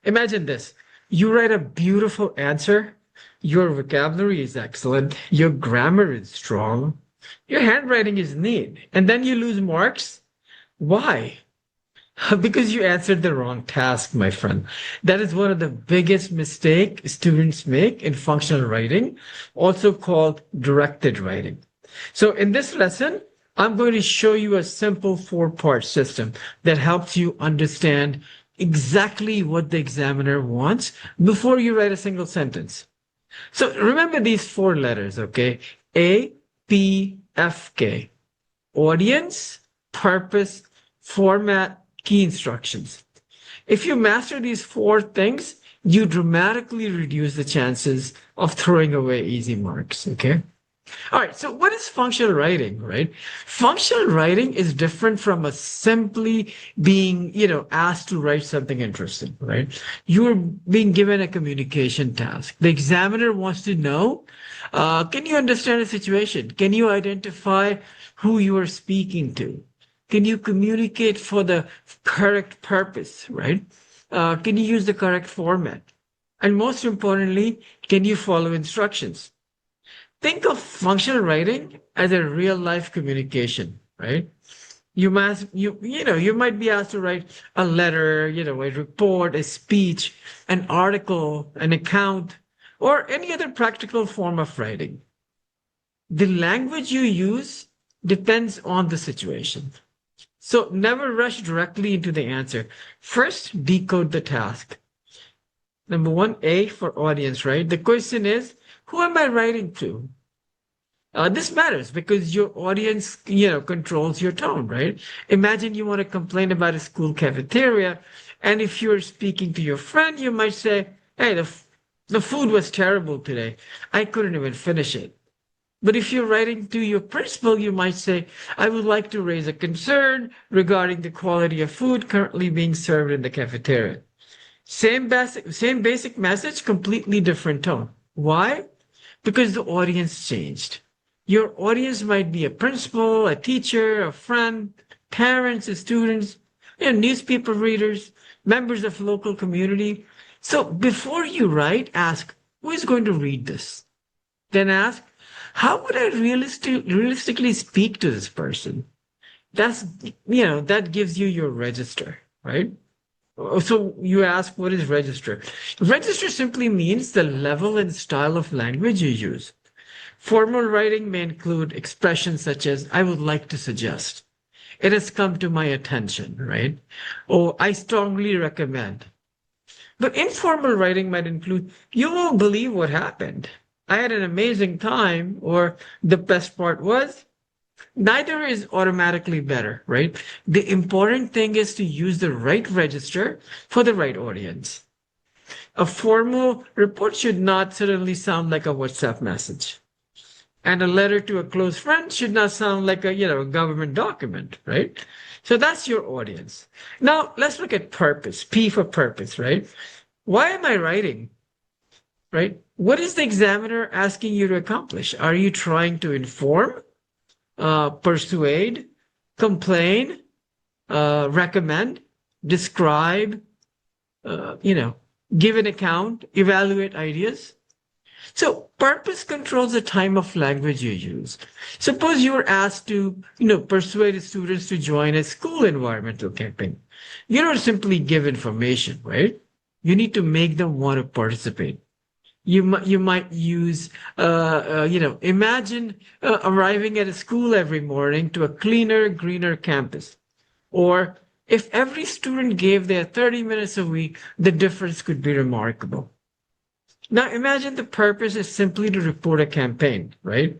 Imagine this. You write a beautiful answer. Your vocabulary is excellent. Your grammar is strong. Your handwriting is neat. And then you lose marks. Why? Because you answered the wrong task, my friend. That is one of the biggest mistake students make in functional writing, also called directed writing. So in this lesson, I'm going to show you a simple four-part system that helps you understand exactly what the examiner wants before you write a single sentence. So remember these four letters, okay? A, P, F, K. Audience, purpose, format, key instructions. If you master these four things, you dramatically reduce the chances of throwing away easy marks, okay? All right, so what is functional writing, right? Functional writing is different from a simply being, asked to write something interesting, right? You're being given a communication task. The examiner wants to know, can you understand the situation? Can you identify who you are speaking to? Can you communicate for the correct purpose, right? Can you use the correct format? And most importantly, can you follow instructions? Think of functional writing as a real life communication, right? You might be asked to write a letter, a report, a speech, an article, an account, or any other practical form of writing. The language you use depends on the situation. So never rush directly into the answer. First, decode the task. Number one, A for audience, right? The question is, who am I writing to? This matters because your audience, controls your tone, right? Imagine you want to complain about a school cafeteria, and if you're speaking to your friend, you might say, "Hey, the food was terrible today. I couldn't even finish it." But if you're writing to your principal, you might say, "I would like to raise a concern regarding the quality of food currently being served in the cafeteria." Same basic message, completely different tone. Why? Because the audience changed. Your audience might be a principal, a teacher, a friend, parents, students, newspaper readers, members of local community. So before you write, ask, who is going to read this? Then ask, how would I realistically speak to this person? That gives you your register, right? So you ask, what is register? Register simply means the level and style of language you use. Formal writing may include expressions such as, I would like to suggest. It has come to my attention, right? Or I strongly recommend. But informal writing might include, you won't believe what happened. I had an amazing time, or the best part was. Neither is automatically better, right? The important thing is to use the right register for the right audience. A formal report should not suddenly sound like a WhatsApp message. And a letter to a close friend should not sound like a government document, right? So that's your audience. Now let's look at purpose. P for purpose, right? Why am I writing? Right? What is the examiner asking you to accomplish? Are you trying to inform, persuade, complain, recommend, describe, give an account, evaluate ideas? So purpose controls the time of language you use. Suppose you were asked to, persuade students to join a school environmental campaign. You don't simply give information, right? You need to make them want to participate. You might use, imagine arriving at a school every morning to a cleaner, greener campus. Or if every student gave their 30 minutes a week, the difference could be remarkable. Now imagine the purpose is simply to report a campaign, right?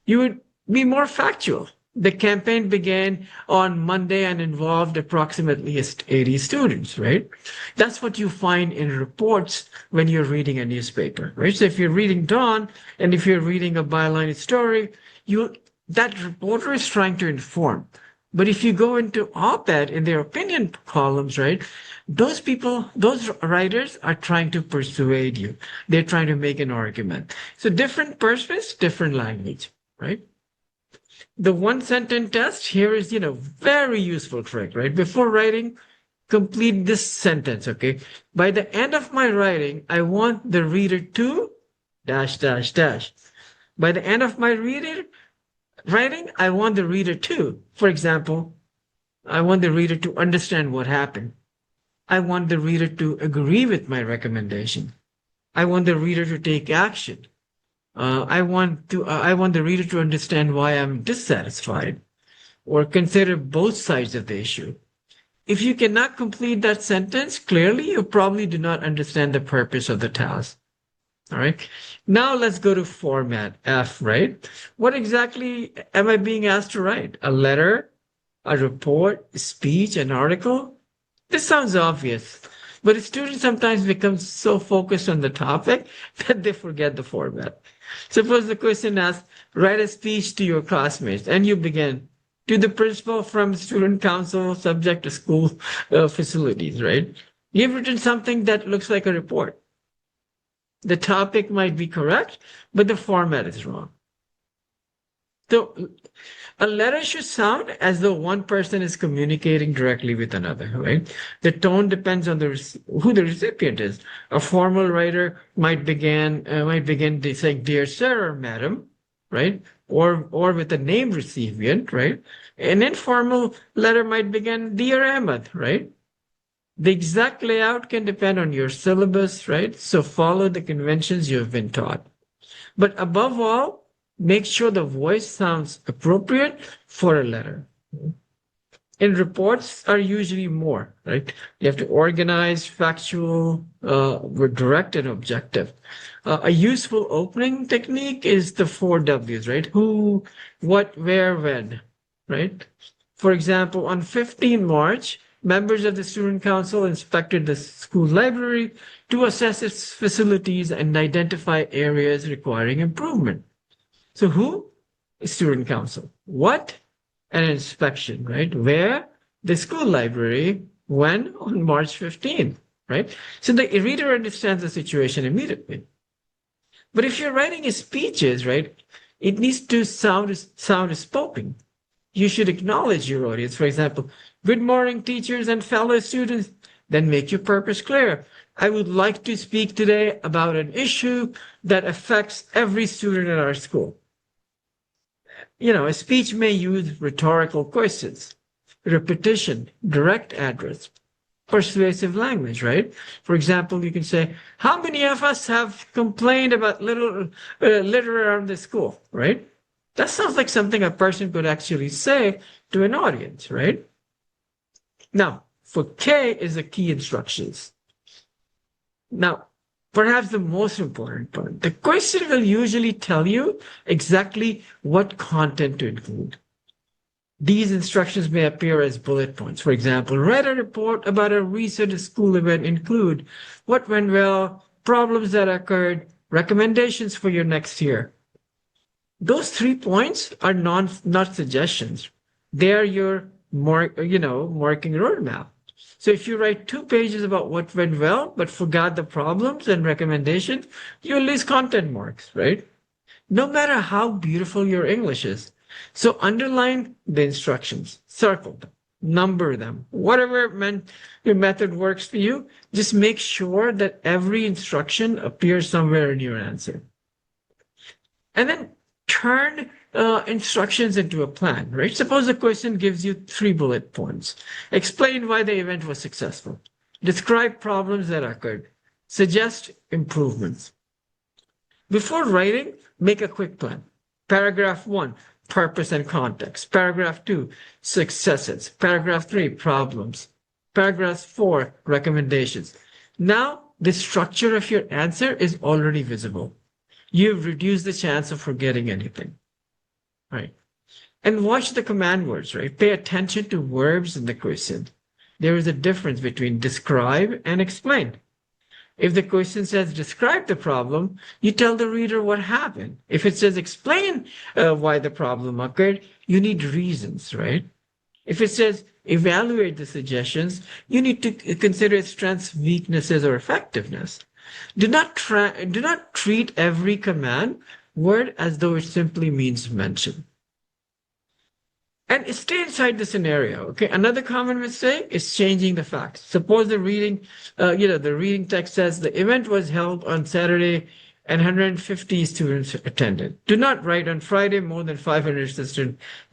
You would be more factual. The campaign began on Monday and involved approximately 80 students, right? That's what you find in reports when you're reading a newspaper, right? So if you're reading Dawn and if you're reading a byline story, that reporter is trying to inform. But if you go into op-ed in their opinion columns, right? Those writers are trying to persuade you. They're trying to make an argument. So different purpose, different language, right? The one sentence test here is, very useful trick, right? Before writing, complete this sentence, okay? By the end of my writing, I want the reader to dash, dash, dash. By the end of my writing, I want the reader to, for example, I want the reader to understand what happened. I want the reader to agree with my recommendation. I want the reader to take action. I want the reader to understand why I'm dissatisfied or consider both sides of the issue. If you cannot complete that sentence clearly, you probably do not understand the purpose of the task. All right. Now let's go to format F, right? What exactly am I being asked to write? A letter, a report, a speech, an article? This sounds obvious, but students sometimes become so focused on the topic that they forget the format. Suppose the question asks, write a speech to your classmates, and you begin, to the principal from student council subject to school facilities, right? You've written something that looks like a report. The topic might be correct, but the format is wrong. So a letter should sound as though one person is communicating directly with another, right? The tone depends on who the recipient is. A formal writer might begin saying, "Dear sir" or "Madam," right? Or with a named recipient, right? An informal letter might begin, "Dear Ahmed," right? The exact layout can depend on your syllabus, right? So follow the conventions you have been taught. But above all, make sure the voice sounds appropriate for a letter. And reports are usually more, right? You have to organize, factual, direct, and objective. A useful opening technique is the 4 Ws, right? Who, what, where, when, right? For example, on 15 March, members of the student council inspected the school library to assess its facilities and identify areas requiring improvement. So who? Student council. What? An inspection, right? Where? The school library. When? On March 15th, right? So the reader understands the situation immediately. But if you're writing speeches, right, it needs to sound spoken. You should acknowledge your audience. For example, good morning, teachers and fellow students. Then make your purpose clear. I would like to speak today about an issue that affects every student in our school. A speech may use rhetorical questions, repetition, direct address, persuasive language, right? For example, you can say, how many of us have complained about litter around the school, right? That sounds like something a person could actually say to an audience, right? Now, for K is the key instructions. Now, perhaps the most important part, the question will usually tell you exactly what content to include. These instructions may appear as bullet points. For example, write a report about a recent school event, include what went well, problems that occurred, recommendations for your next year. Those 3 points are not suggestions. They are your marking roadmap. So if you write 2 pages about what went well, but forgot the problems and recommendations, you'll lose content marks, right? No matter how beautiful your English is. So underline the instructions, circle them, number them, whatever your method works for you. Just make sure that every instruction appears somewhere in your answer. And then turn instructions into a plan, right? Suppose the question gives you 3 bullet points. Explain why the event was successful. Describe problems that occurred. Suggest improvements. Before writing, make a quick plan. Paragraph 1, purpose and context. Paragraph 2, successes. Paragraph 3, problems. Paragraph 4, recommendations. Now, the structure of your answer is already visible. You've reduced the chance of forgetting anything, right? And watch the command words, right? Pay attention to verbs in the question. There is a difference between describe and explain. If the question says describe the problem, you tell the reader what happened. If it says explain why the problem occurred, you need reasons, right? If it says evaluate the suggestions, you need to consider its strengths, weaknesses, or effectiveness. Do not treat every command word as though it simply means mention. And stay inside the scenario. Okay. Another common mistake is changing the facts. Suppose the reading text says the event was held on Saturday and 150 students attended. Do not write on Friday more than 500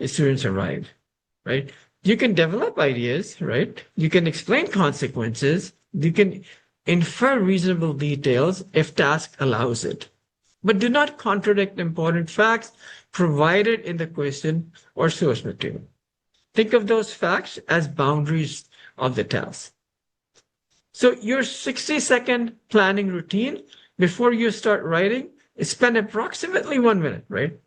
students arrived, right? You can develop ideas, right? You can explain consequences. You can infer reasonable details if task allows it. But do not contradict important facts provided in the question or source material. Think of those facts as boundaries of the task. So your 60-second planning routine before you start writing is spend approximately 1 minute, right?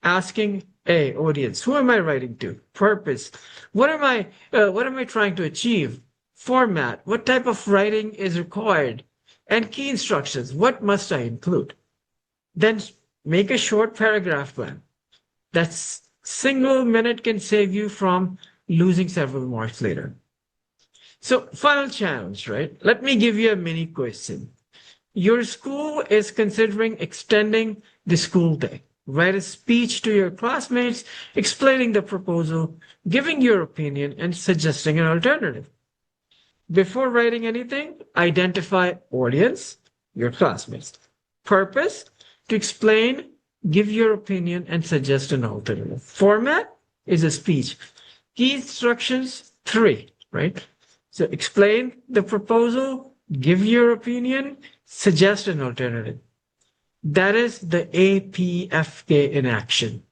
Asking a audience, who am I writing to? Purpose. What am I trying to achieve? Format. What type of writing is required? And key instructions. What must I include? Then make a short paragraph plan. That single minute can save you from losing several marks later. So, final challenge, right? Let me give you a mini question. Your school is considering extending the school day. Write a speech to your classmates explaining the proposal, giving your opinion, and suggesting an alternative. Before writing anything, identify audience, your classmates. Purpose, to explain, give your opinion, and suggest an alternative. Format is a speech. Key instructions, 3, right? So explain the proposal, give your opinion, suggest an alternative. That is the APFK in action.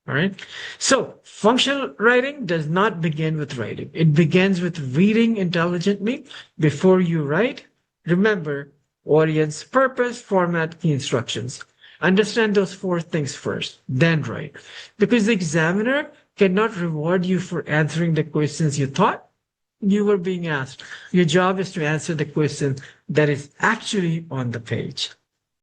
All right. So functional writing does not begin with writing. It begins with reading intelligently before you write. Remember, audience, purpose, format, key instructions. Understand those 4 things first, then write. Because the examiner cannot reward you for answering the questions you thought you were being asked. Your job is to answer the question that is actually on the page.